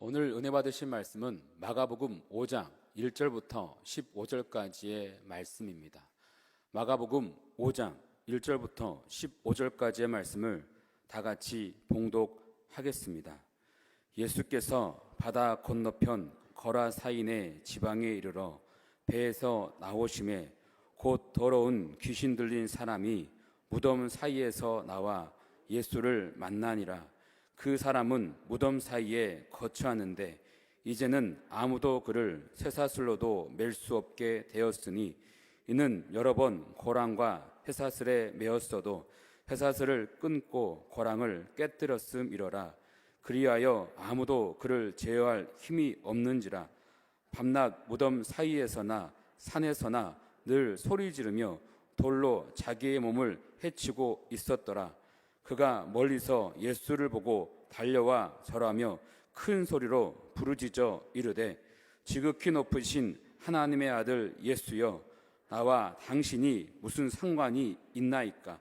오늘 은혜 받으실 말씀은 마가복음 5장 1절부터 15절까지의 말씀입니다. 마가복음 5장 1절부터 15절까지의 말씀을 다 같이 봉독하겠습니다. 예수께서 바다 건너편 거라사인의 지방에 이르러 배에서 나오심에 곧 더러운 귀신 들린 사람이 무덤 사이에서 나와 예수를 만나니라. 그 사람은 무덤 사이에 거처하는데 이제는 아무도 그를 쇠사슬로도 맬 수 없게 되었으니 이는 여러 번 고랑과 쇠사슬에 매었어도 쇠사슬을 끊고 고랑을 깨뜨렸음이러라. 그리하여 아무도 그를 제어할 힘이 없는지라. 밤낮 무덤 사이에서나 산에서나 늘 소리 지르며 돌로 자기의 몸을 해치고 있었더라. 그가 멀리서 예수를 보고 달려와 절하며 큰 소리로 부르짖어 이르되 지극히 높으신 하나님의 아들 예수여, 나와 당신이 무슨 상관이 있나이까?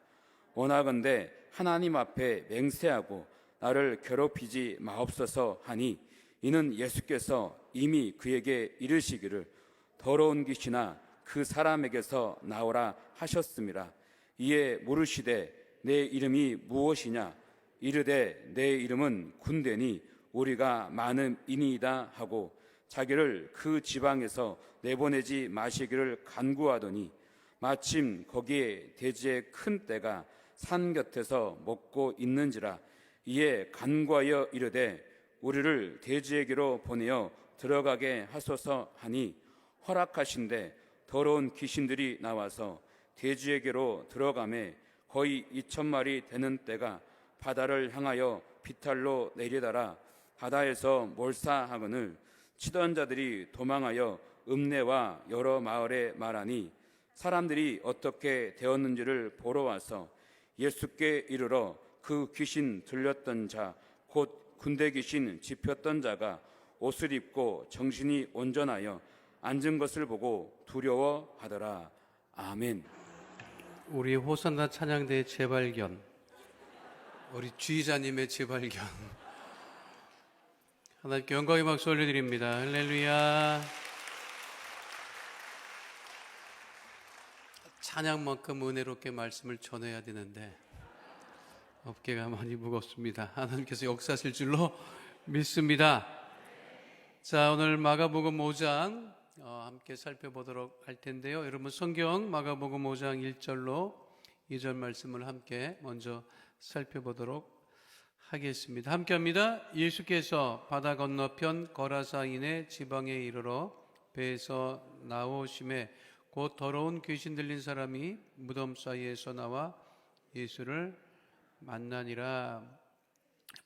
원하건대 하나님 앞에 맹세하고 나를 괴롭히지 마옵소서 하니, 이는 예수께서 이미 그에게 이르시기를 더러운 귀신아 그 사람에게서 나오라 하셨음이라. 이에 물으시되 내 이름이 무엇이냐? 이르되 내 이름은 군대니 우리가 많음이니이다 하고 자기를 그 지방에서 내보내지 마시기를 간구하더니 마침 거기에 돼지의 큰 떼가 산 곁에서 먹고 있는지라. 이에 간구하여 이르되 우리를 돼지에게로 보내어 들어가게 하소서 하니 허락하신대 더러운 귀신들이 나와서 돼지에게로 들어가매 거의 2,000마리 되는 떼가 바다를 향하여 비탈로 내리다라. 바다에서 몰사하거늘 치던 자들이 도망하여 읍내와 여러 마을에 말하니 사람들이 어떻게 되었는지를 보러 와서 예수께 이르러 그 귀신 들렸던 자 곧 군대 귀신 집혔던 자가 옷을 입고 정신이 온전하여 앉은 것을 보고 두려워하더라. 아멘. 우리 호산나 찬양대의 재발견, 우리 주의자님의 재발견, 하나님께 영광의 박수 올려드립니다. 할렐루야. 찬양만큼 은혜롭게 말씀을 전해야 되는데 어깨가 많이 무겁습니다. 하나님께서 역사하실 줄로 믿습니다. 자, 오늘 마가복음 5장 함께 살펴보도록 할 텐데요. 여러분 성경 마가복음 5장 1절로 2절 말씀을 함께 먼저 살펴보도록 하겠습니다. 함께 합니다. 예수께서 바다 건너편 거라사인의 지방에 이르러 배에서 나오심에 곧 더러운 귀신 들린 사람이 무덤 사이에서 나와 예수를 만나니라.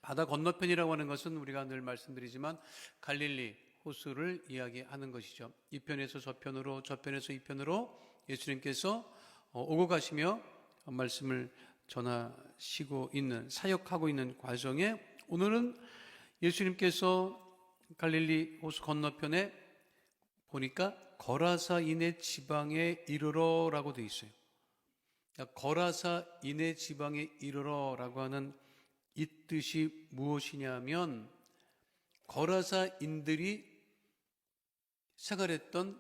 바다 건너편이라고 하는 것은 우리가 늘 말씀드리지만 갈릴리 호수를 이야기하는 것이죠. 이 편에서 저 편으로, 저 편에서 이 편으로 예수님께서 오고 가시며 말씀을 전하시고 있는, 사역하고 있는 과정에 오늘은 예수님께서 갈릴리 호수 건너편에 보니까 거라사인의 지방에 이르러라고 되어 있어요. 거라사인의 지방에 이르러라고 하는 이 뜻이 무엇이냐면 거라사인들이 생활했던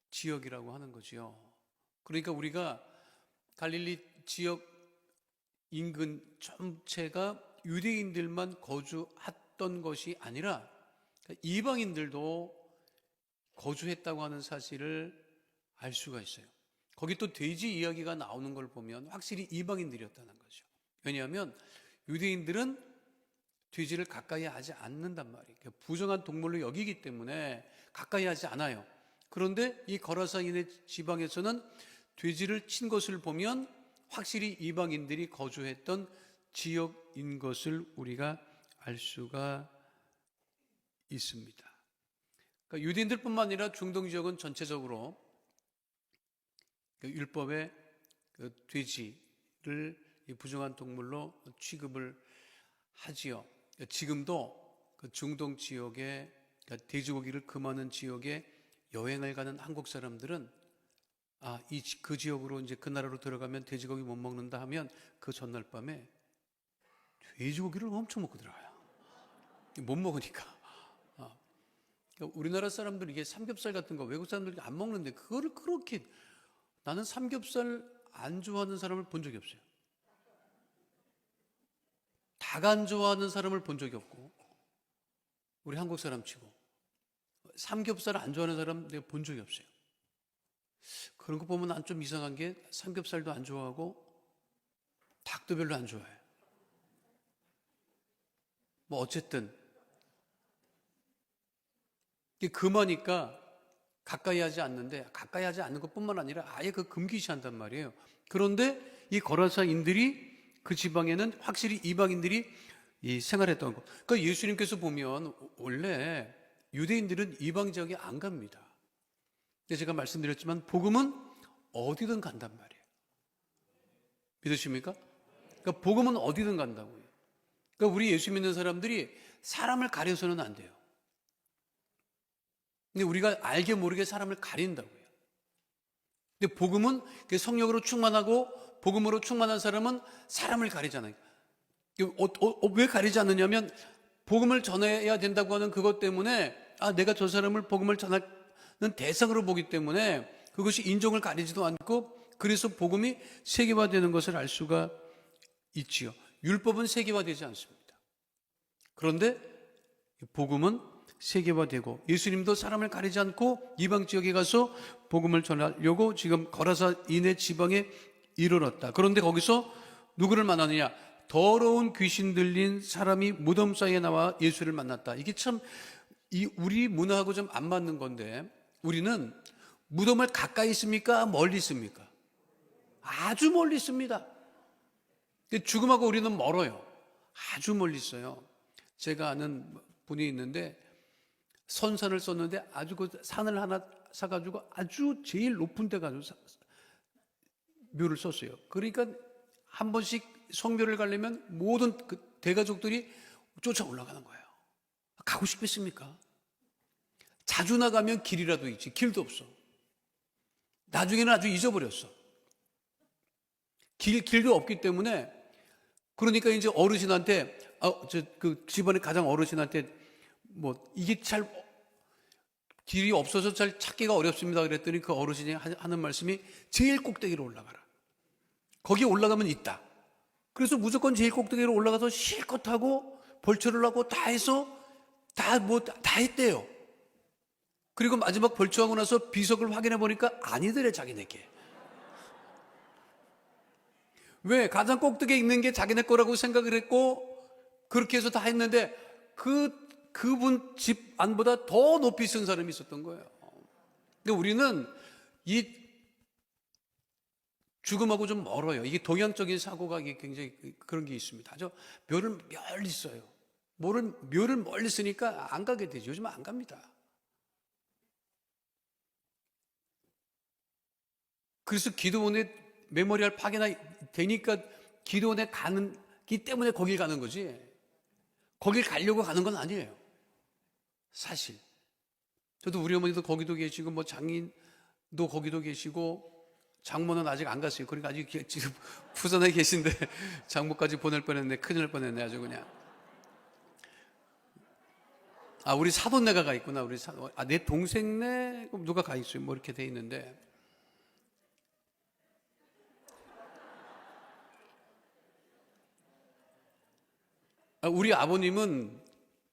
지역이라고 하는 거죠. 그러니까 우리가 갈릴리 지역 인근 전체가 유대인들만 거주했던 것이 아니라 이방인들도 거주했다고 하는 사실을 알 수가 있어요. 거기 또 돼지 이야기가 나오는 걸 보면 확실히 이방인들이었다는 거죠. 왜냐하면 유대인들은 돼지를 가까이 하지 않는단 말이에요. 부정한 동물로 여기기 때문에 가까이 하지 않아요. 그런데 이 거라사인의 지방에서는 돼지를 친 것을 보면 확실히 이방인들이 거주했던 지역인 것을 우리가 알 수가 있습니다. 그러니까 유대인들뿐만 아니라 중동 지역은 전체적으로 율법에 돼지를 부정한 동물로 취급을 하지요. 지금도 중동 지역에 돼지고기를 금하는 지역에 여행을 가는 한국 사람들은 그 지역으로 이제 그 나라로 들어가면 돼지고기 못 먹는다 하면 그 전날 밤에 돼지고기를 엄청 먹고 들어가요. 못 먹으니까. 그러니까 우리나라 사람들 이게 삼겹살 같은 거 외국 사람들이 안 먹는데 그거를 그렇게, 나는 삼겹살 안 좋아하는 사람을 본 적이 없어요. 닭 안 좋아하는 사람을 본 적이 없고, 우리 한국 사람 치고 삼겹살 안 좋아하는 사람 내가 본 적이 없어요. 그런 거 보면 난 좀 이상한 게 삼겹살도 안 좋아하고 닭도 별로 안 좋아해요. 뭐 어쨌든 이게 금하니까 가까이 하지 않는데, 가까이 하지 않는 것뿐만 아니라 아예 그 금기시한단 말이에요. 그런데 이 거라사인들이 그 지방에는 확실히 이방인들이 이 생활했던 거. 그러니까 예수님께서 보면 원래 유대인들은 이방 지역에 안 갑니다. 근데 제가 말씀드렸지만 복음은 어디든 간단 말이에요. 믿으십니까? 그러니까 복음은 어디든 간다고요. 그러니까 우리 예수 믿는 사람들이 사람을 가려서는 안 돼요. 근데 우리가 알게 모르게 사람을 가린다고요. 근데 복음은 성령으로 충만하고 복음으로 충만한 사람은 사람을 가리잖아요. 왜 가리지 않느냐면 복음을 전해야 된다고 하는 그것 때문에, 내가 저 사람을 복음을 전하는 대상으로 보기 때문에 그것이 인종을 가리지도 않고, 그래서 복음이 세계화되는 것을 알 수가 있지요. 율법은 세계화되지 않습니다. 그런데 복음은 세계화되고, 예수님도 사람을 가리지 않고 이방 지역에 가서 복음을 전하려고 지금 거라사인의 지방에 이르렀다. 그런데 거기서 누구를 만나느냐? 더러운 귀신 들린 사람이 무덤 사이에 나와 예수를 만났다. 이게 참 우리 문화하고 좀 안 맞는 건데, 우리는 무덤을 가까이 있습니까? 멀리 있습니까? 아주 멀리 있습니다. 죽음하고 우리는 멀어요. 아주 멀리 있어요. 제가 아는 분이 있는데 선산을 썼는데 아주 그 산을 하나 사가지고 아주 제일 높은 데 가지고 묘를 썼어요. 그러니까 한 번씩 성묘를 가려면 모든 그 대가족들이 쫓아 올라가는 거예요. 가고 싶겠습니까? 자주 나가면 길이라도 있지, 길도 없어. 나중에는 아주 잊어버렸어. 길도 없기 때문에, 그러니까 이제 어르신한테, 그 집안의 가장 어르신한테 이게 잘 길이 없어서 잘 찾기가 어렵습니다. 그랬더니 그 어르신이 하는 말씀이 제일 꼭대기로 올라가라. 거기 올라가면 있다. 그래서 무조건 제일 꼭대기로 올라가서 실컷 하고 벌초를 하고 다 해서 다 했대요. 그리고 마지막 벌초하고 나서 비석을 확인해 보니까 아니더래, 자기네께. 왜? 가장 꼭대기에 있는 게 자기네 거라고 생각을 했고, 그렇게 해서 다 했는데 그분 집 안보다 더 높이 쓴 사람이 있었던 거예요. 근데 우리는 이 죽음하고 좀 멀어요. 이게 동양적인 사고가 굉장히 그런 게 있습니다. 아주 묘를 멀리 써요. 묘를 멀리 쓰니까 안 가게 되죠. 요즘 안 갑니다. 그래서 기도원에 메모리얼 파괴나 되니까 기도원에 가기 때문에 거길 가는 거지, 거길 가려고 가는 건 아니에요. 사실 저도 우리 어머니도 거기도 계시고 장인도 거기도 계시고 장모는 아직 안 갔어요. 그러니까 아직 지금 부산에 계신데 장모까지 보낼 뻔했네. 큰일 날 뻔했네, 아주 그냥. 우리 사돈네가 가 있구나. 내 동생네 누가 가 있어요. 이렇게 돼 있는데, 우리 아버님은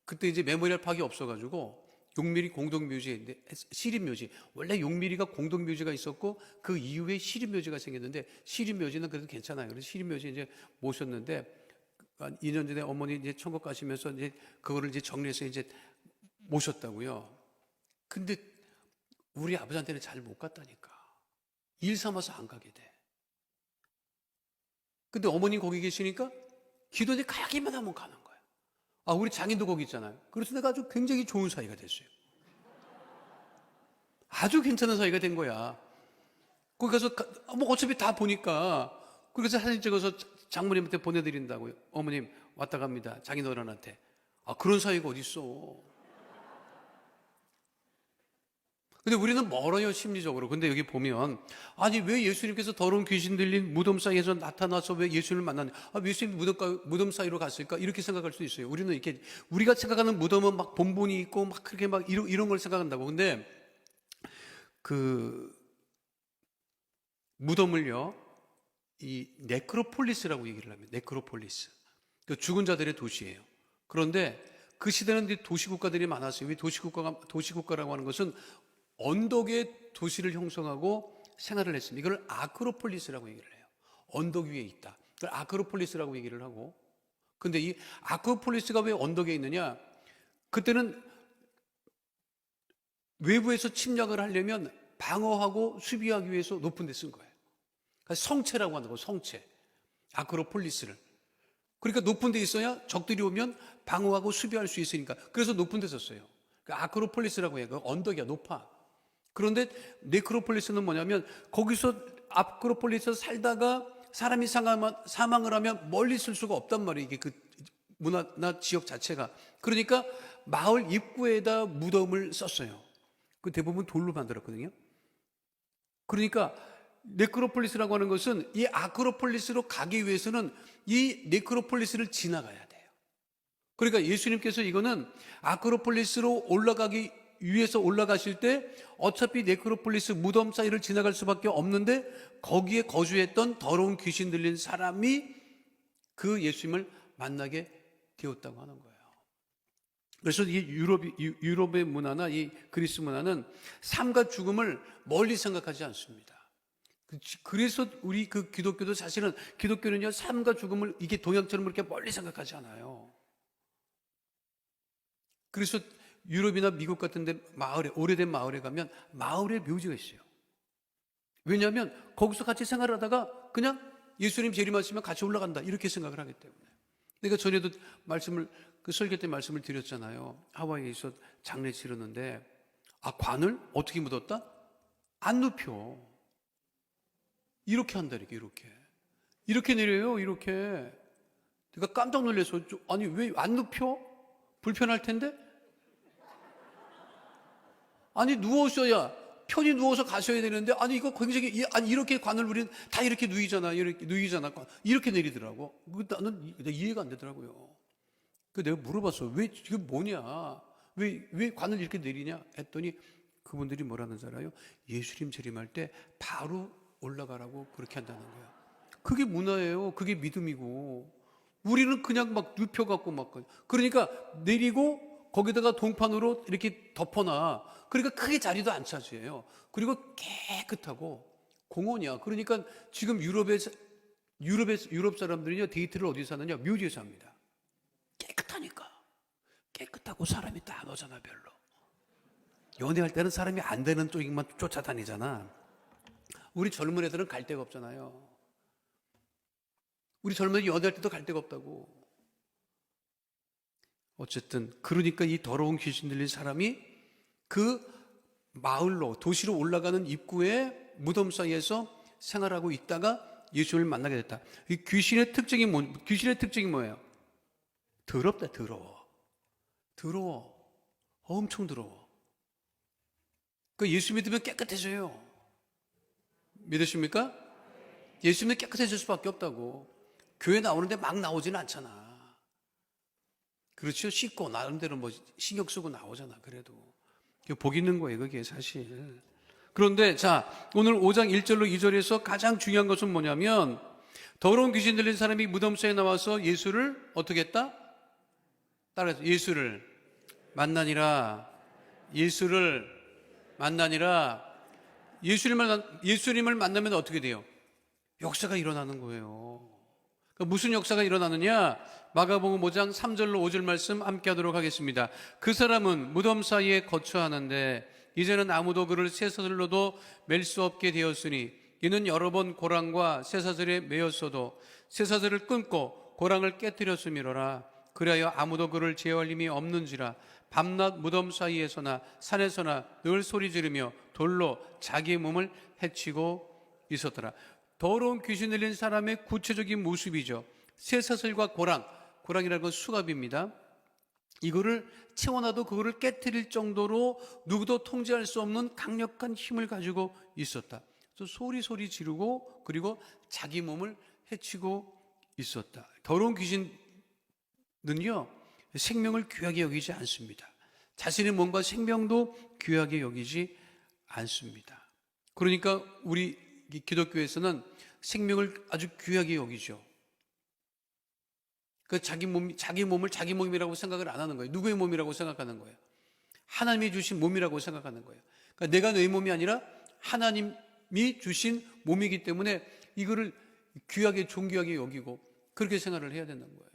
그때 이제 메모리얼 파괴 없어가지고 용미리 공동묘지인데, 시립묘지, 원래 용미리가 공동묘지가 있었고 그 이후에 시립묘지가 생겼는데, 시립묘지는 그래도 괜찮아요. 그래서 시립묘지 이제 모셨는데, 2년 전에 어머니 이제 천국 가시면서 이제 그거를 이제 정리해서 이제 모셨다고요. 근데 우리 아버지한테는 잘 못 갔다니까. 일 삼아서 안 가게 돼. 근데 어머니 거기 계시니까 기도에 가기만 하면 가는 거예요. 우리 장인도 거기 있잖아요. 그래서 내가 아주 굉장히 좋은 사이가 됐어요. 아주 괜찮은 사이가 된 거야. 거기 가서 어차피 다 보니까, 그래서 사진 찍어서 장모님한테 보내드린다고요. 어머님 왔다 갑니다, 장인 어른한테. 그런 사이가 어디 있어. 근데 우리는 멀어요, 심리적으로. 근데 여기 보면, 아니, 왜 예수님께서 더러운 귀신 들린 무덤 사이에서 나타나서 왜 예수님을 만나냐? 아, 왜 예수님 무덤 사이로 갔을까? 이렇게 생각할 수 있어요. 우리는 이렇게, 우리가 생각하는 무덤은 막 본본이 있고, 막 그렇게 막 이런 걸 생각한다고. 근데 그 무덤을요, 이 네크로폴리스라고 얘기를 합니다. 네크로폴리스. 그 죽은 자들의 도시예요. 그런데 그 시대는 도시국가들이 많았어요. 이 도시국가라고 하는 것은 언덕에 도시를 형성하고 생활을 했습니다. 이걸 아크로폴리스라고 얘기를 해요. 언덕 위에 있다. 그걸 아크로폴리스라고 얘기를 하고. 근데 이 아크로폴리스가 왜 언덕에 있느냐? 그때는 외부에서 침략을 하려면 방어하고 수비하기 위해서 높은 데 쓴 거예요. 그러니까 성체라고 하는 거, 성체. 아크로폴리스를. 그러니까 높은 데 있어야 적들이 오면 방어하고 수비할 수 있으니까. 그래서 높은 데 썼어요. 그러니까 아크로폴리스라고 해요. 언덕이야, 높아. 그런데 네크로폴리스는 뭐냐면 거기서 아크로폴리스에서 살다가 사람이 사망을 하면 멀리 있을 수가 없단 말이에요. 이게 그 문화나 지역 자체가. 그러니까 마을 입구에다 무덤을 썼어요. 그 대부분 돌로 만들었거든요. 그러니까 네크로폴리스라고 하는 것은 이 아크로폴리스로 가기 위해서는 이 네크로폴리스를 지나가야 돼요. 그러니까 예수님께서 이거는 아크로폴리스로 올라가기 위해서 올라가실 때 어차피 네크로폴리스 무덤 사이를 지나갈 수밖에 없는데 거기에 거주했던 더러운 귀신 들린 사람이 그 예수님을 만나게 되었다고 하는 거예요. 그래서 이 유럽의 문화나 이 그리스 문화는 삶과 죽음을 멀리 생각하지 않습니다. 그래서 우리 그 기독교도 사실은 기독교는요, 삶과 죽음을 이게 동양처럼 그렇게 멀리 생각하지 않아요. 그래서 유럽이나 미국 같은 데 마을에, 오래된 마을에 가면 마을에 묘지가 있어요. 왜냐하면 거기서 같이 생활하다가 그냥 예수님 재림하시면 같이 올라간다 이렇게 생각을 하기 때문에. 내가 전에도 그 설교 때 말씀을 드렸잖아요. 하와이에서 장례 치르는데 관을 어떻게 묻었다? 안 눕혀. 이렇게 한다, 이렇게 내려요, 이렇게. 내가 깜짝 놀라서 아니 왜 안 눕혀? 불편할 텐데? 아니 누워셔야 편히 누워서 가셔야 되는데 아니 이거 굉장히 아니 이렇게 관을 우리는 다 이렇게 누이잖아, 이렇게 내리더라고. 나는 이해가 안 되더라고요. 그 내가 물어봤어. 왜 이게 뭐냐? 왜 관을 이렇게 내리냐? 했더니 그분들이 뭐라는 줄 알아요? 예수님 재림할 때 바로 올라가라고 그렇게 한다는 거야. 그게 문화예요. 그게 믿음이고. 우리는 그냥 막 눕혀갖고 막 그러니까 내리고 거기다가 동판으로 이렇게 덮어놔. 그러니까 크게 자리도 안 차지해요. 그리고 깨끗하고 공원이야. 그러니까 지금 유럽 사람들이요 데이트를 어디서 하느냐? 묘지에서 합니다. 깨끗하니까. 깨끗하고 사람이 딱 오잖아, 별로. 연애할 때는 사람이 안 되는 쪽만 쫓아다니잖아. 우리 젊은 애들은 갈 데가 없잖아요. 우리 젊은 애들 연애할 때도 갈 데가 없다고. 어쨌든 그러니까 이 더러운 귀신 들린 사람이 그 마을로 도시로 올라가는 입구에 무덤 사이에서 생활하고 있다가 예수님을 만나게 됐다. 이 귀신의 특징이 뭐예요? 더럽다, 더러워. 엄청 더러워. 그 예수 믿으면 깨끗해져요. 믿으십니까? 예수 믿으면 깨끗해질 수밖에 없다고. 교회 나오는데 막 나오지는 않잖아. 그렇죠? 씻고 나름대로 뭐 신경 쓰고 나오잖아. 그래도 복 있는 거예요, 그게 사실. 그런데 자, 오늘 5장 1절로 2절에서 가장 중요한 것은 뭐냐면 더러운 귀신 들린 사람이 무덤 사이에 나와서 예수를 어떻게 했다? 따라해서 예수를 만나니라. 예수님을 만나면 어떻게 돼요? 역사가 일어나는 거예요. 그러니까 무슨 역사가 일어나느냐? 마가복음 5장 3절로 5절 말씀 함께 하도록 하겠습니다. 그 사람은 무덤 사이에 거처하는데 이제는 아무도 그를 쇠사슬로도 맬 수 없게 되었으니 이는 여러 번 고랑과 쇠사슬에 매였어도 쇠사슬을 끊고 고랑을 깨뜨렸음이로라. 그리하여 아무도 그를 제어할 힘이 없는지라. 밤낮 무덤 사이에서나 산에서나 늘 소리 지르며 돌로 자기의 몸을 해치고 있었더라. 더러운 귀신 들린 사람의 구체적인 모습이죠. 쇠사슬과 고랑이라는 건 수갑입니다. 이거를 채워놔도 그거를 깨트릴 정도로 누구도 통제할 수 없는 강력한 힘을 가지고 있었다. 그래서 소리 지르고 그리고 자기 몸을 해치고 있었다. 더러운 귀신은요, 생명을 귀하게 여기지 않습니다. 자신의 몸과 생명도 귀하게 여기지 않습니다. 그러니까 우리 기독교에서는 생명을 아주 귀하게 여기죠. 그 자기 몸을 자기 몸이라고 생각을 안 하는 거예요. 누구의 몸이라고 생각하는 거예요? 하나님이 주신 몸이라고 생각하는 거예요. 그러니까 내가 내 몸이 아니라 하나님이 주신 몸이기 때문에 이거를 귀하게 존귀하게 여기고 그렇게 생각을 해야 되는 거예요.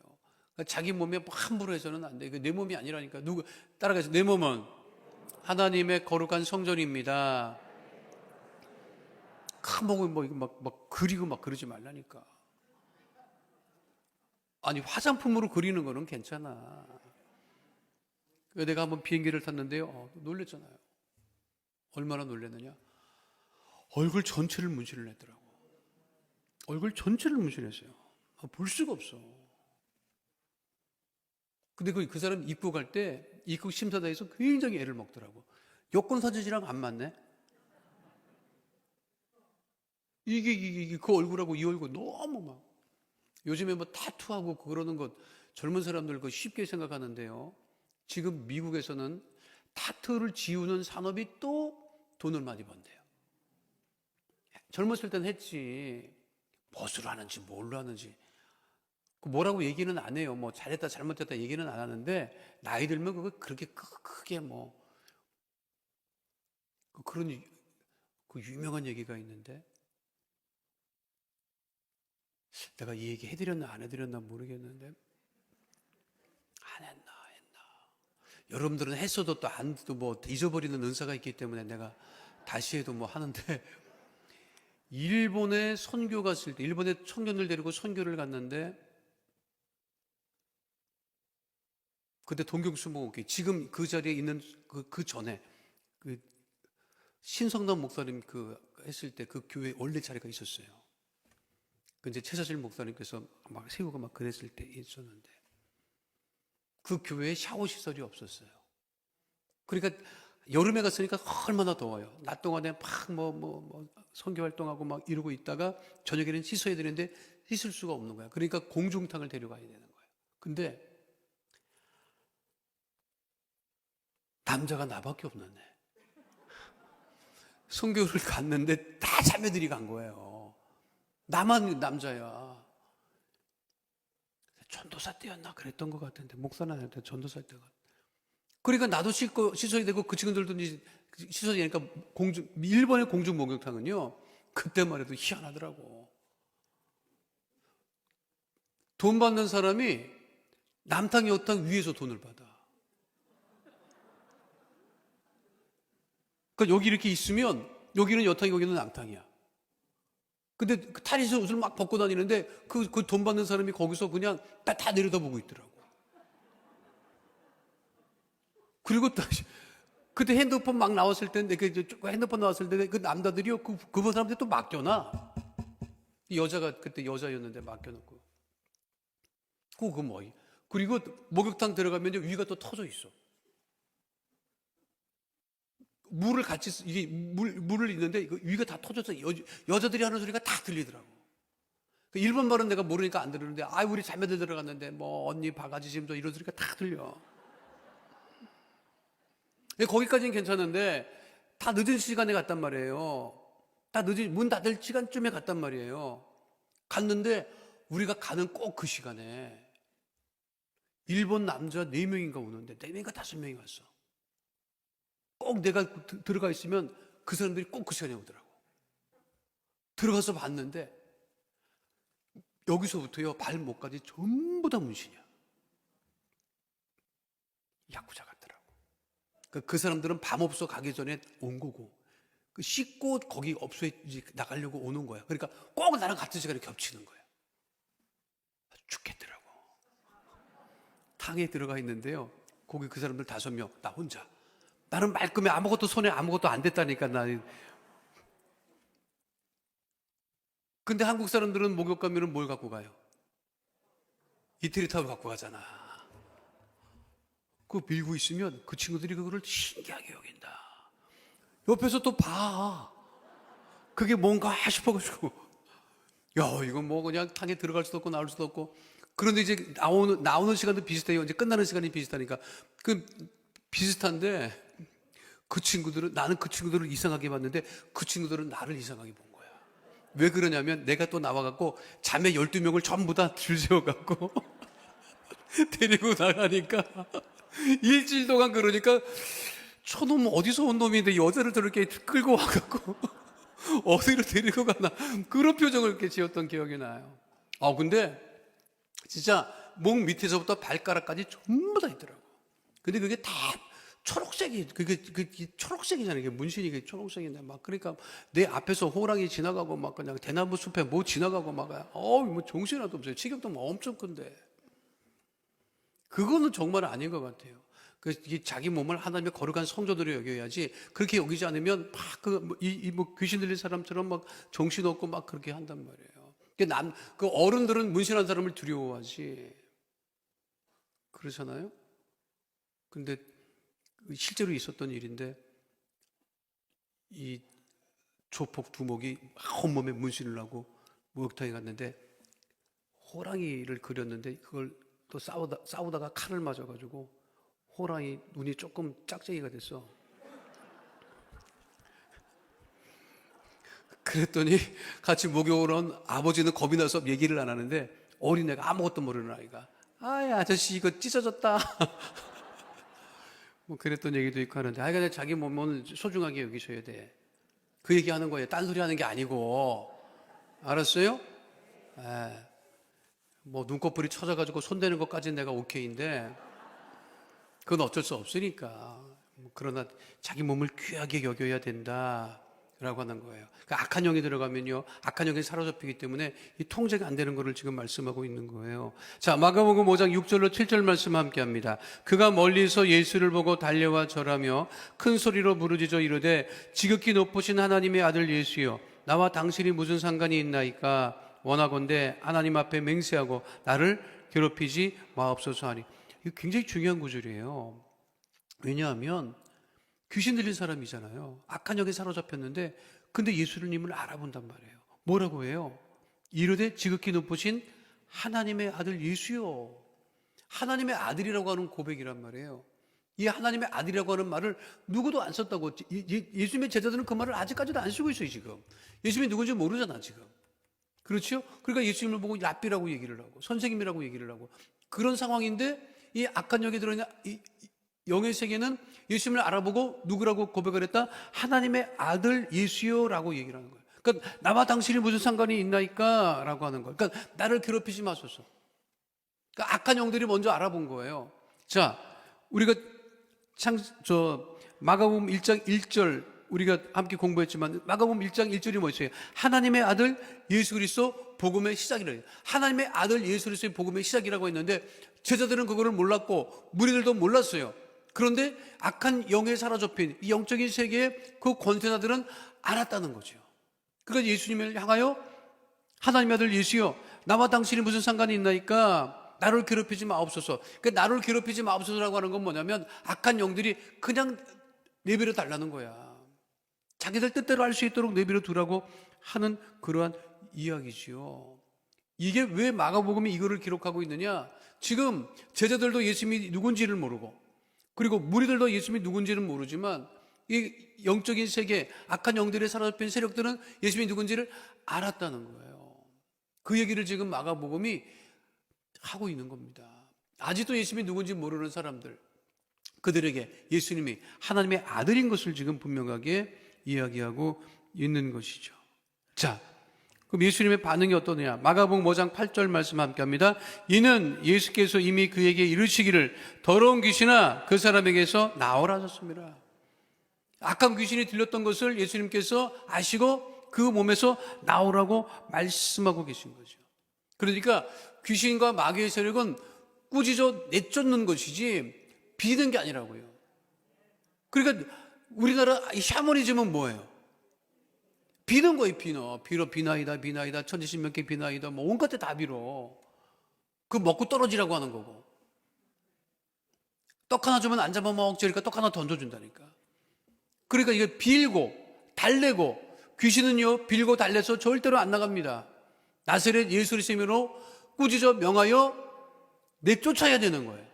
그러니까 자기 몸에 함부로 해서는 안 돼. 내 몸이 아니라니까. 누구 따라가서 내 몸은 하나님의 거룩한 성전입니다. 큰 목을 뭐 이거 막 그리고 막 그러지 말라니까. 아니 화장품으로 그리는 거는 괜찮아. 내가 한번 비행기를 tas는데요. 놀랬잖아요. 얼마나 놀랐느냐. 얼굴 전체를 문신을 했더라고. 얼굴 전체를 문신했어요. 볼 수가 없어. 근데 그 사람 입국 갈 때 입국 심사대에서 굉장히 애를 먹더라고. 여권 사진이랑 안 맞네. 이게 그 얼굴하고 이 얼굴 너무 막. 요즘에 뭐 타투하고 그러는 것 젊은 사람들 그거 쉽게 생각하는데요. 지금 미국에서는 타투를 지우는 산업이 또 돈을 많이 번대요. 젊었을 땐 했지. 무엇으로 하는지 뭘로 하는지 뭐라고 얘기는 안 해요. 뭐 잘했다 잘못했다 얘기는 안 하는데 나이 들면 그거 그렇게 크게 뭐 그런 그 유명한 얘기가 있는데 내가 이 얘기 해드렸나 안 해드렸나 모르겠는데 안 했나. 여러분들은 했어도 또 안 또 뭐 잊어버리는 은사가 있기 때문에 내가 다시 해도 뭐 하는데 일본에 선교 갔을 때 일본에 청년들 데리고 선교를 갔는데 그때 동경수목원교회 지금 그 자리에 있는 그 전에 그 신성남 목사님 그 했을 때 그 교회 원래 자리가 있었어요. 그 이제 최사실 목사님께서 막 세우고 막 그랬을 때 있었는데 그 교회에 샤워 시설이 없었어요. 그러니까 여름에 갔으니까 얼마나 더워요. 낮 동안에 막 선교 활동하고 막 이러고 있다가 저녁에는 씻어야 되는데 씻을 수가 없는 거야. 그러니까 공중탕을 데려가야 되는 거예요. 근데 남자가 나밖에 없는데 선교를 갔는데 다 자매들이 간 거예요. 나만 남자야. 전도사 때였나 그랬던 것 같은데 목사는 아닌데 전도사 때가. 그러니까 나도 씻어야 되고 그 친구들도 이제 씻어야 되니까 일본의 공중 목욕탕은요 그때만 해도 희한하더라고. 돈 받는 사람이 남탕 여탕 위에서 돈을 받아. 그러니까 여기 이렇게 있으면 여기는 여탕이 여기는 남탕이야. 근데 그 탈의실 옷을 막 벗고 다니는데 그 돈 받는 사람이 거기서 그냥 다 내려다보고 있더라고. 그리고 다시 그때 핸드폰 막 나왔을 때인데 그 핸드폰 나왔을 때 그 남자들이요 그 사람한테 또 맡겨놔. 여자가 그때 여자였는데 맡겨놓고. 그거 뭐? 그리고 목욕탕 들어가면 위가 또 터져 있어. 물을 같이 이게 물을 있는데 위가 다 터져서 여자들이 하는 소리가 다 들리더라고. 일본 말은 내가 모르니까 안 들리는데 우리 자매들 들어갔는데 뭐 언니 바가지 짐도 이런 소리가 다 들려. 거기까지는 괜찮은데 다 늦은 시간에 갔단 말이에요. 다 늦은 문 닫을 시간쯤에 갔단 말이에요. 갔는데 우리가 가는 꼭 그 시간에 일본 남자 4명인가 오는데 4명인가 5명이 왔어. 꼭 내가 들어가 있으면 그 사람들이 꼭 그 시간에 오더라고. 들어가서 봤는데 여기서부터요 발목까지 전부 다 문신이야. 야구자 같더라고. 그 사람들은 밤업소 가기 전에 온 거고 씻고 거기 업소에 이제 나가려고 오는 거야. 그러니까 꼭 나랑 같은 시간에 겹치는 거야. 죽겠더라고. 탕에 들어가 있는데요 거기 그 사람들 5명 나 혼자. 나는 말끔해. 아무것도 손에 아무것도 안 됐다니까 나는. 근데 한국 사람들은 목욕 가면은 뭘 갖고 가요? 이태리 타올 갖고 가잖아. 그거 밀고 있으면 그 친구들이 그거를 신기하게 여긴다. 옆에서 또 봐. 그게 뭔가 싶어가지고, 야, 이건 뭐 그냥 탕에 들어갈 수도 없고 나올 수도 없고. 그런데 이제 나오는 시간도 비슷해요. 이제 끝나는 시간이 비슷하니까. 그 비슷한데 나는 그 친구들을 이상하게 봤는데 그 친구들은 나를 이상하게 본 거야. 왜 그러냐면 내가 또 나와갖고 자매 12명을 전부 다 줄 세워갖고 데리고 나가니까 일주일 동안 그러니까 저놈 어디서 온 놈인데 여자를 저렇게 끌고 와갖고 어디로 데리고 가나 그런 표정을 이렇게 지었던 기억이 나요. 근데 진짜 목 밑에서부터 발가락까지 전부 다 있더라고. 근데 그게 다 초록색이, 그게 초록색이잖아요. 이게 문신이 초록색인데 막, 그러니까 내 앞에서 호랑이 지나가고 막 그냥 대나무 숲에 뭐 지나가고 막, 뭐 정신 하나도 없어요. 치격도 뭐 엄청 큰데. 그거는 정말 아닌 것 같아요. 이게 자기 몸을 하나님의 거룩한 성전으로 여겨야지, 그렇게 여기지 않으면 막 귀신 들린 사람처럼 막 정신없고 막 그렇게 한단 말이에요. 그 어른들은 문신한 사람을 두려워하지. 그러잖아요? 근데 실제로 있었던 일인데, 이 조폭 두목이 온몸에 문신을 하고 목욕탕에 갔는데 호랑이를 그렸는데 그걸 또 싸우다가 칼을 맞아가지고 호랑이 눈이 조금 짝짝이가 됐어. 그랬더니 같이 목욕을 한 아버지는 겁이 나서 얘기를 안 하는데 어린애가 아무것도 모르는 아이가, 아저씨 이거 찢어졌다. 뭐 그랬던 얘기도 있고 하는데, 근데 자기 몸은 소중하게 여기셔야 돼. 그 얘기하는 거예요. 딴소리 하는 게 아니고. 알았어요? 뭐 눈꺼풀이 쳐져가지고 손대는 것까지는 내가 오케이인데 그건 어쩔 수 없으니까. 그러나 자기 몸을 귀하게 여겨야 된다 라고 하는 거예요. 그러니까 악한 영이 들어가면요, 악한 영이 사로잡히기 때문에 이 통제가 안 되는 거를 지금 말씀하고 있는 거예요. 자, 마가복음 5장 6절로 7절 말씀 함께 합니다. 그가 멀리서 예수를 보고 달려와 절하며 큰 소리로 부르짖어 이르되 지극히 높으신 하나님의 아들 예수여, 나와 당신이 무슨 상관이 있나이까? 원하건대 하나님 앞에 맹세하고 나를 괴롭히지 마옵소서 하니. 이거 굉장히 중요한 구절이에요. 왜냐하면 귀신 들린 사람이잖아요. 악한 영에 사로잡혔는데 근데 예수님을 알아본단 말이에요. 뭐라고 해요? 이르되 지극히 높으신 하나님의 아들 예수요. 하나님의 아들이라고 하는 고백이란 말이에요. 이 하나님의 아들이라고 하는 말을 누구도 안 썼다고. 예수님의 제자들은 그 말을 아직까지도 안 쓰고 있어요. 지금 예수님이 누군지 모르잖아 지금. 그렇죠? 그러니까 예수님을 보고 랍비라고 얘기를 하고 선생님이라고 얘기를 하고 그런 상황인데, 이 악한 영에 들어있는 이 영의 세계는 예수님을 알아보고 누구라고 고백을 했다? 하나님의 아들 예수요라고 얘기를 하는 거예요. 그러니까 나와 당신이 무슨 상관이 있나이까? 라고 하는 거예요. 그러니까 나를 괴롭히지 마소서. 그러니까 악한 영들이 먼저 알아본 거예요. 자, 우리가 마가복음 1장 1절 우리가 함께 공부했지만 마가복음 1장 1절이 뭐였어요? 하나님의 아들 예수 그리스도 복음의 시작이래요. 하나님의 아들 예수 그리스도의 복음의 시작이라고 했는데 제자들은 그거를 몰랐고 무리들도 몰랐어요. 그런데 악한 영에 사로잡힌 이 영적인 세계의 그 권세자들은 알았다는 거죠. 그러니까 예수님을 향하여 하나님의 아들 예수여, 나와 당신이 무슨 상관이 있나이까? 나를 괴롭히지 마옵소서. 그러니까 나를 괴롭히지 마옵소서라고 하는 건 뭐냐면 악한 영들이 그냥 내버려 달라는 거야. 자기들 뜻대로 할 수 있도록 내버려 두라고 하는 그러한 이야기지요. 이게 왜 마가복음이 이거를 기록하고 있느냐? 지금 제자들도 예수님이 누군지를 모르고, 그리고 무리들도 예수님이 누군지는 모르지만 이 영적인 세계, 악한 영들에 사로잡힌 세력들은 예수님이 누군지를 알았다는 거예요. 그 얘기를 지금 마가복음이 하고 있는 겁니다. 아직도 예수님이 누군지 모르는 사람들, 그들에게 예수님이 하나님의 아들인 것을 지금 분명하게 이야기하고 있는 것이죠. 자, 그럼 예수님의 반응이 어떠냐? 마가복음 5장 8절 말씀 함께 합니다. 이는 예수께서 이미 그에게 이르시기를 더러운 귀신아 그 사람에게서 나오라 하셨습니다. 악한 귀신이 들렸던 것을 예수님께서 아시고 그 몸에서 나오라고 말씀하고 계신 거죠. 그러니까 귀신과 마귀의 세력은 꾸짖어 내쫓는 것이지 비는 게 아니라고요. 그러니까 우리나라 샤머니즘은 뭐예요? 비는 거예요. 빌어 비나이다 천지신명께 비나이다 뭐 온갖 데 다 빌어. 그 먹고 떨어지라고 하는 거고. 떡 하나 주면 안 잡아먹으니까 떡 하나 던져준다니까. 그러니까 이게 빌고 달래고, 귀신은요 빌고 달래서 절대로 안 나갑니다. 나사렛 예수 그리스도로 꾸짖어 명하여 내쫓아야 되는 거예요.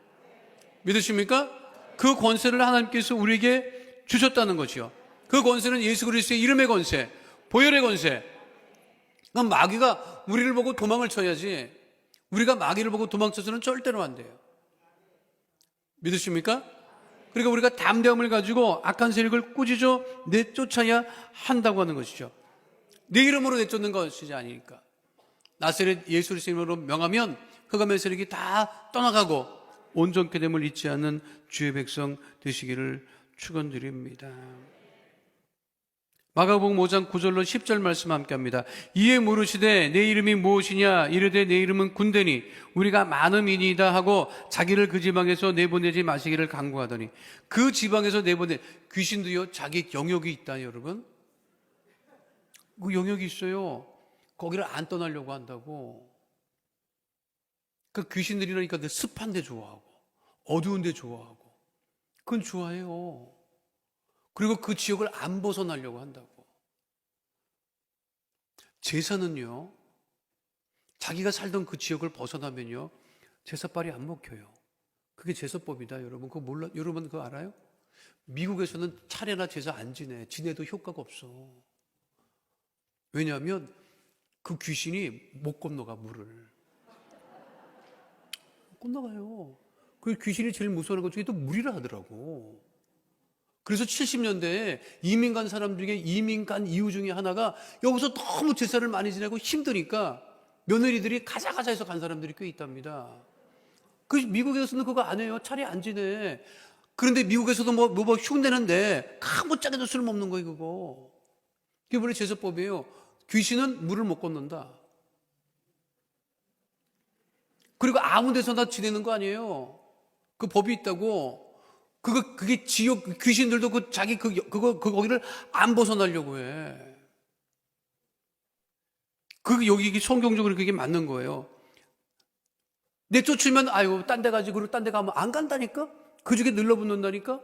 믿으십니까? 그 권세를 하나님께서 우리에게 주셨다는 것이요. 그 권세는 예수 그리스도의 이름의 권세, 보혈의 권세. 그럼 마귀가 우리를 보고 도망을 쳐야지, 우리가 마귀를 보고 도망쳐서는 절대로 안 돼요. 믿으십니까? 그러니까 우리가 담대함을 가지고 악한 세력을 꾸짖어 내쫓아야 한다고 하는 것이죠. 내 이름으로 내쫓는 것이지 아니니까. 나사렛 예수 그리스도의 이름으로 명하면 흑암의 세력이 다 떠나가고 온전케 됨을 잊지 않는 주의 백성 되시기를 축원드립니다. 마가복음 5장 9절로 10절 말씀 함께 합니다. 이에 물으시되 내 이름이 무엇이냐 이르되 내 이름은 군대니 우리가 많음이니이다 하고 자기를 그 지방에서 내보내지 마시기를 간구하더니, 그 지방에서 내보내, 귀신도요 자기 영역이 있다. 여러분, 그 영역이 있어요. 거기를 안 떠나려고 한다고. 그 귀신들이라니까 습한 데 좋아하고 어두운 데 좋아하고 그건 좋아해요. 그리고 그 지역을 안 벗어나려고 한다고. 제사는요, 자기가 살던 그 지역을 벗어나면요 제사빨이 안 먹혀요. 그게 제사법이다. 여러분 그거 몰라? 여러분 그거 알아요? 미국에서는 차례나 제사 안 지내도 효과가 없어. 왜냐하면 그 귀신이 못 건너가, 물을 못 건너가요. 그 귀신이 제일 무서운 것 중에 또 물이라 하더라고. 그래서 70년대에 이민 간 사람 중에 이민 간 이유 중에 하나가 여기서 너무 제사를 많이 지내고 힘드니까 며느리들이 가자 해서 간 사람들이 꽤 있답니다. 그 미국에서는 그거 안 해요. 차례 안 지내. 그런데 미국에서도 뭐 흉내는데 가무짝에도 술 먹는 거예요, 그거. 그게 원래 제사법이에요. 귀신은 물을 못 건넌다. 그리고 아무 데서나 지내는 거 아니에요. 그 법이 있다고. 그게 지역 귀신들도 거기를 안 벗어나려고 해. 여기 성경적으로 그게 맞는 거예요. 내쫓으면 딴 데 가지고 딴 데 가면 안 간다니까? 그 중에 늘러붙는다니까?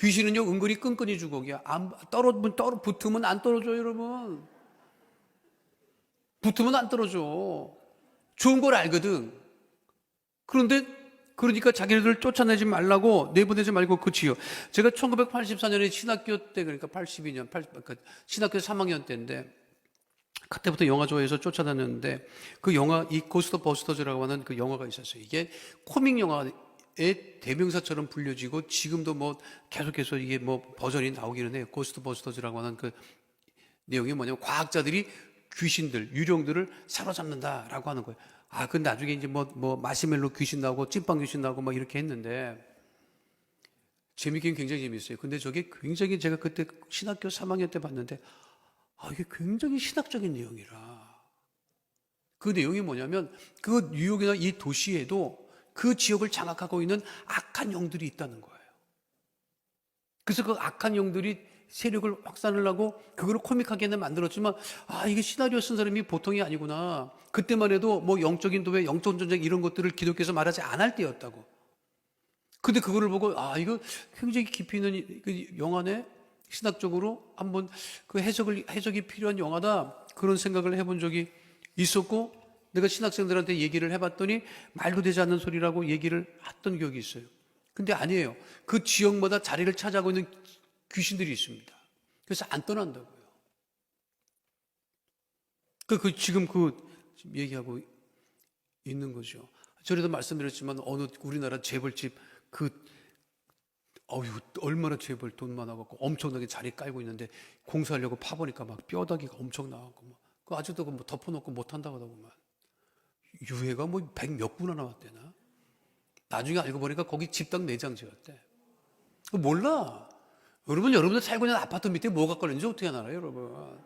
귀신은요 은근히 끈끈이 주걱이야. 붙으면 안 떨어져. 여러분 붙으면 안 떨어져. 좋은 걸 알거든. 그러니까 자기네들 쫓아내지 말라고, 내보내지 말고 그치요. 제가 1984년에 신학교 때, 그러니까 82년, 신학교 3학년 때인데, 그때부터 영화 좋아해서 쫓아다녔는데, 그 영화, 이 고스트 버스터즈라고 하는 그 영화가 있었어요. 이게 코믹 영화의 대명사처럼 불려지고, 지금도 뭐 계속해서 이게 뭐 버전이 나오기는 해요. 고스트 버스터즈라고 하는 그 내용이 뭐냐면, 과학자들이 귀신들, 유령들을 사로잡는다라고 하는 거예요. 근데 나중에 이제 마시멜로 귀신 나오고 찐빵 귀신 나오고 막 이렇게 했는데, 재밌긴 굉장히 재밌어요. 근데 저게 굉장히 제가 그때 신학교 3학년 때 봤는데, 이게 굉장히 신학적인 내용이라. 그 내용이 뭐냐면, 그 뉴욕이나 이 도시에도 그 지역을 장악하고 있는 악한 영들이 있다는 거예요. 그래서 그 악한 영들이 세력을 확산을 하고 그걸 코믹하게는 만들었지만, 이게 시나리오 쓴 사람이 보통이 아니구나. 그때만 해도 뭐 영적인 도회, 영적 전쟁 이런 것들을 기독교에서 말하지 않을 때였다고. 근데 그거를 보고 이거 굉장히 깊이 있는 그 영화네. 신학적으로 한번 그 해석이 필요한 영화다. 그런 생각을 해본 적이 있었고, 내가 신학생들한테 얘기를 해봤더니 말도 되지 않는 소리라고 얘기를 했던 기억이 있어요. 근데 아니에요. 그 지역마다 자리를 차지하고 있는 귀신들이 있습니다. 그래서 안 떠난다고요. 지금 얘기하고 있는 거죠. 전에도 말씀드렸지만 어느 우리나라 재벌집 얼마나 재벌 돈 많아갖고 엄청나게 자리 깔고 있는데 공사하려고 파보니까 막 뼈다귀가 엄청 나왔고 그 아직도 덮어놓고 못한다고 하더구만. 유해가 100몇 구나 나왔대나. 나중에 알고 보니까 거기 집당 내장 지었대. 몰라. 여러분들 살고 있는 아파트 밑에 뭐가 걸렸는지 어떻게 알아요, 여러분?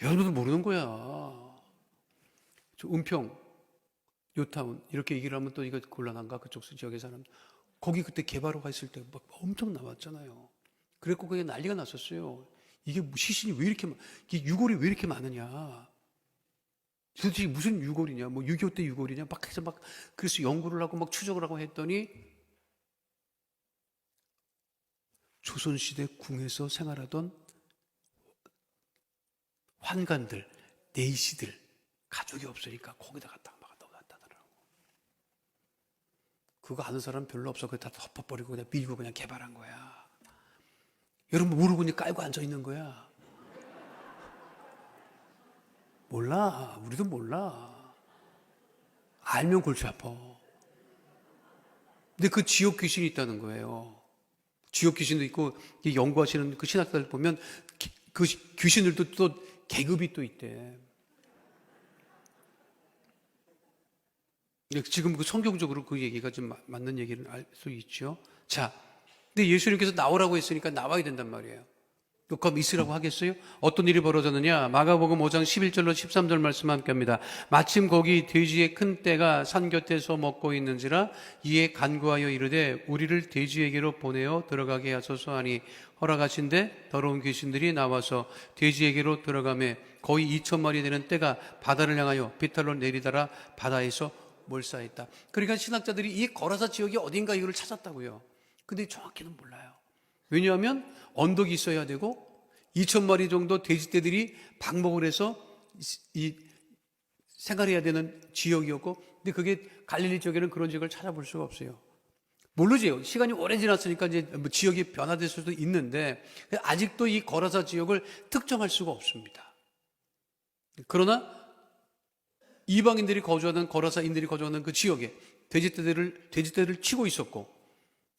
여러분들 모르는 거야. 저 은평, 요타운 이렇게 얘기를 하면 또 이거 곤란한가? 그쪽 지역의 사람. 거기 그때 개발호가 있을 때 막 엄청 나왔잖아요. 그랬고 그게 난리가 났었어요. 이게 시신이 왜 이렇게 이게 유골이 왜 이렇게 많으냐? 도대체 무슨 유골이냐? 6.25 때 유골이냐? 막 해서 그래서 연구를 하고 막 추적을 하고 했더니 조선시대 궁에서 생활하던 환관들, 내시들, 가족이 없으니까 거기다 갖다 막 넣어놨다더라고. 그거 아는 사람 별로 없어. 그거 다 덮어버리고 그냥 밀고 그냥 개발한 거야. 여러분 모르고 그냥 깔고 앉아 있는 거야. 몰라. 우리도 몰라. 알면 골치 아파. 근데 그 지옥 귀신이 있다는 거예요. 지옥 귀신도 있고, 연구하시는 그 신학자들 보면 그 귀신들도 또 계급이 또 있대. 지금 그 성경적으로 그 얘기가 좀 맞는 얘기를 알 수 있죠. 자, 근데 예수님께서 나오라고 했으니까 나와야 된단 말이에요. 그럼 있으라고 하겠어요? 어떤 일이 벌어졌느냐? 마가복음 5장 11절로 13절 말씀 함께 합니다. 마침 거기 돼지의 큰 떼가 산 곁에서 먹고 있는지라 이에 간구하여 이르되 우리를 돼지에게로 보내어 들어가게 하소서 하니 허락하신데 더러운 귀신들이 나와서 돼지에게로 들어가매 거의 2,000마리 되는 떼가 바다를 향하여 비탈로 내리다라 바다에서 몰사했다. 그러니까 신학자들이 이 거라사 지역이 어딘가 이거를 찾았다고요. 근데 정확히는 몰라요. 왜냐하면 언덕이 있어야 되고 2,000마리 정도 돼지떼들이 방목을 해서 생활해야 되는 지역이었고, 근데 그게 갈릴리 쪽에는 그런 지역을 찾아볼 수가 없어요. 모르죠. 시간이 오래 지났으니까 이제 뭐 지역이 변화될 수도 있는데 아직도 이 거라사 지역을 특정할 수가 없습니다. 그러나 이방인들이 거주하는 거라사인들이 거주하는 그 지역에 돼지떼를 치고 있었고,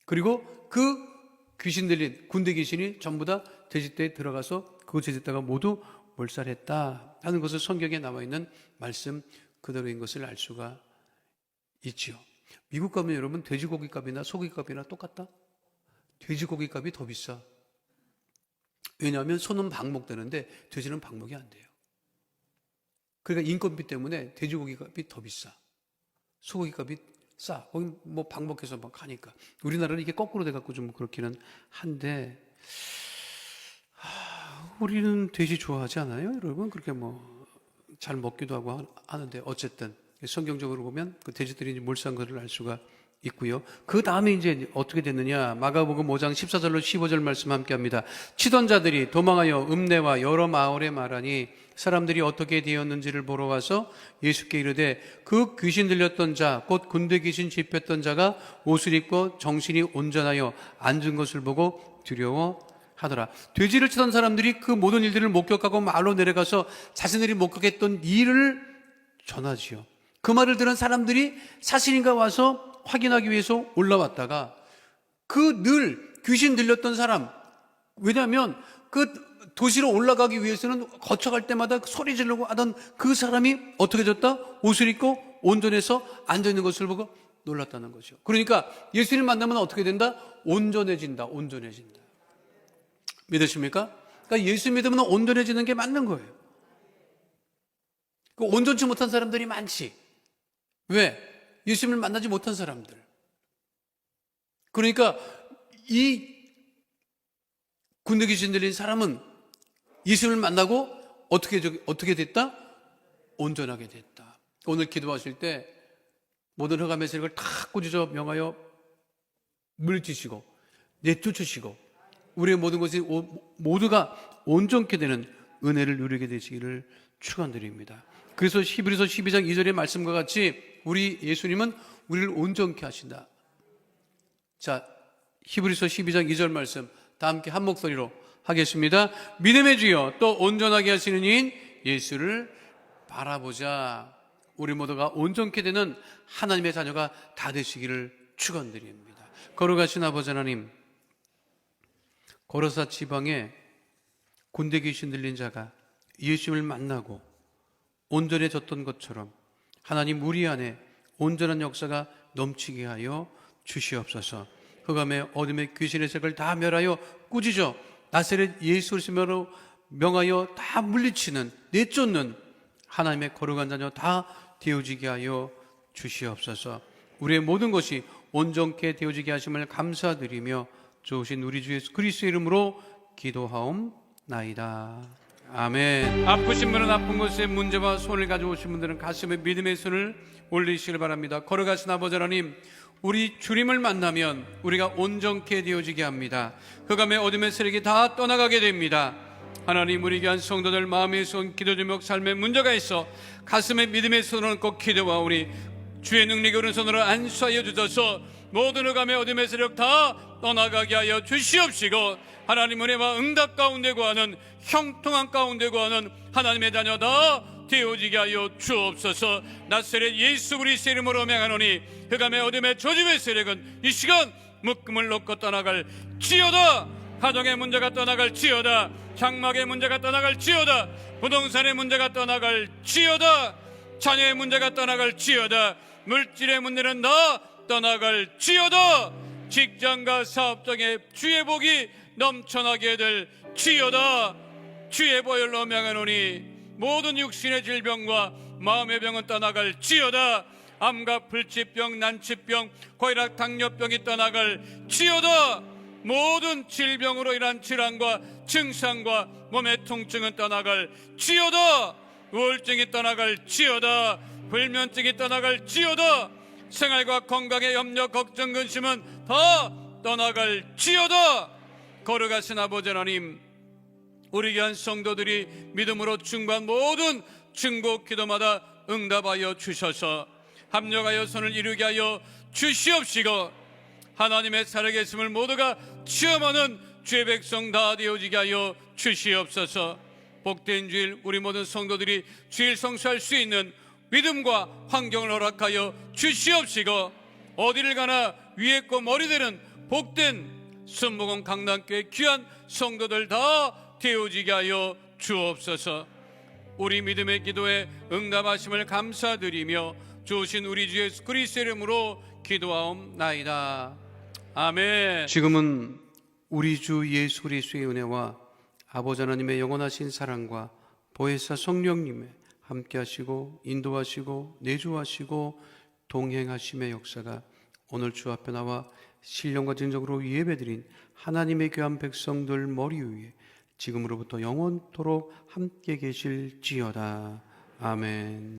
그리고 그 귀신 들린 군대 귀신이 전부 다 돼지떼에 들어가서 그 돼지떼가 모두 몰살했다 하는 것을 성경에 나와 있는 말씀 그대로인 것을 알 수가 있지요. 미국 가면 여러분 돼지고기 값이나 소고기 값이나 똑같다? 돼지고기 값이 더 비싸. 왜냐하면 소는 방목되는데 돼지는 방목이 안 돼요. 그러니까 인건비 때문에 돼지고기 값이 더 비싸. 소고기 값이 싸. 거기 뭐 방목해서 막 하니까. 우리나라는 이게 거꾸로 돼갖고 좀 그렇기는 한데, 우리는 돼지 좋아하지 않아요? 여러분? 그렇게 뭐 잘 먹기도 하고 하는데, 어쨌든 성경적으로 보면 그 돼지들이 몰수한 것을 알 수가 있고요. 그 다음에 이제 어떻게 됐느냐? 마가복음 5장 14절로 15절 말씀 함께 합니다. 치던 자들이 도망하여 읍내와 여러 마을에 말하니 사람들이 어떻게 되었는지를 보러 와서 예수께 이르되 그 귀신 들렸던 자, 곧 군대 귀신 집혔던 자가 옷을 입고 정신이 온전하여 앉은 것을 보고 두려워하더라. 돼지를 치던 사람들이 그 모든 일들을 목격하고 마을로 내려가서 자신들이 목격했던 일을 전하지요. 그 말을 들은 사람들이 사실인가 와서 확인하기 위해서 올라왔다가 그 늘 귀신 들렸던 사람, 왜냐하면 그 도시로 올라가기 위해서는 거쳐갈 때마다 소리 지르고 하던 그 사람이 어떻게 됐다? 옷을 입고 온전해서 앉아있는 것을 보고 놀랐다는 거죠. 그러니까 예수님 만나면 어떻게 된다? 온전해진다. 온전해진다. 믿으십니까? 그러니까 예수 믿으면 온전해지는 게 맞는 거예요. 그 온전치 못한 사람들이 많지. 왜? 예수님을 만나지 못한 사람들. 그러니까 이 군대 귀신 들린 사람은 예수님을 만나고 어떻게 됐다? 온전하게 됐다. 오늘 기도하실 때 모든 흑암의 세력을 다 꾸짖어 명하여 물리치시고 내쫓으시고 우리의 모든 것이 모두가 온전케 되는 은혜를 누리게 되시기를 축원드립니다. 그래서 히브리서 12장 2절의 말씀과 같이 우리 예수님은 우리를 온전케 하신다. 자, 히브리서 12장 2절 말씀 다 함께 한 목소리로 하겠습니다. 믿음의 주여 또 온전하게 하시는 이인 예수를 바라보자. 우리 모두가 온전케 되는 하나님의 자녀가 다 되시기를 축원드립니다. 거룩하신 아버지 하나님, 거라사 지방에 군대 귀신 들린 자가 예수님을 만나고 온전해졌던 것처럼 하나님 우리 안에 온전한 역사가 넘치게 하여 주시옵소서. 흑암의 어둠의 귀신의 색을 다 멸하여 꾸짖어 나사렛 예수 그리스도로 명하여 다 물리치는 내쫓는 하나님의 거룩한 자녀 다 되어지게 하여 주시옵소서. 우리의 모든 것이 온전케 되어지게 하심을 감사드리며 좋으신 우리 주 예수 그리스도의 이름으로 기도하옵나이다. 아멘. 아프신 분은 아픈 곳에 문제와 손을 가져오신 분들은 가슴에 믿음의 손을 올리시길 바랍니다. 걸어가신 아버지 하나님, 우리 주님을 만나면 우리가 온전케 되어지게 합니다. 흑암의 어둠의 세력이 다 떠나가게 됩니다. 하나님, 우리 귀한 성도들 마음의 손, 기도 제목, 삶의 문제가 있어 가슴에 믿음의 손을 얹고 기도하오니 주의 능력의 오른손으로 안수하여 주셔서 모든 흑암의 어둠의 세력 다 떠나가게 하여 주시옵시고, 하나님 은혜와 응답 가운데 구하는 형통한 가운데 구하는 하나님의 자녀다 되어지게 하여 주옵소서. 나사렛 예수 그리스도 이름으로 명하노니 흑암의 어둠의 저주의 세력은 이 시간 묶음을 놓고 떠나갈 지어다. 가정의 문제가 떠나갈 지어다. 장막의 문제가 떠나갈 지어다. 부동산의 문제가 떠나갈 지어다. 자녀의 문제가 떠나갈 지어다. 물질의 문제는 다 떠나갈 지어다. 직장과 사업 등의 주의 복이 넘쳐나게 될 지어다. 주의 보혈로 명하노니 모든 육신의 질병과 마음의 병은 떠나갈 지어다. 암과 불치병, 난치병, 고혈압, 당뇨병이 떠나갈 지어다. 모든 질병으로 인한 질환과 증상과 몸의 통증은 떠나갈 지어다. 우울증이 떠나갈 지어다. 불면증이 떠나갈 지어다. 생활과 건강의 염려, 걱정, 근심은 다 떠나갈 지어다. 거룩하신 아버지 하나님, 우리 귀한 성도들이 믿음으로 충고한 모든 중보 기도마다 응답하여 주셔서 합력하여 선을 이루게 하여 주시옵시고, 하나님의 살아계심을 모두가 체험하는 주의 백성 다 되어지게 하여 주시옵소서. 복된 주일 우리 모든 성도들이 주일 성수할 수 있는 믿음과 환경을 허락하여 주시옵시고, 어디를 가나 위에 거 머리 되는 복된 순복음 강남교회 귀한 성도들 다 되어지게 하여 주옵소서. 우리 믿음의 기도에 응답하심을 감사드리며 주신 우리 주 예수 그리스도 이름으로 기도하옵나이다. 아멘. 지금은 우리 주 예수 그리스도의 은혜와 아버지 하나님의 영원하신 사랑과 보혜사 성령님의 함께하시고 인도하시고 내주하시고 동행하심의 역사가 오늘 주 앞에 나와 신령과 진정으로 예배드린 하나님의 귀한 백성들 머리 위에 지금으로부터 영원토록 함께 계실지어다. 아멘.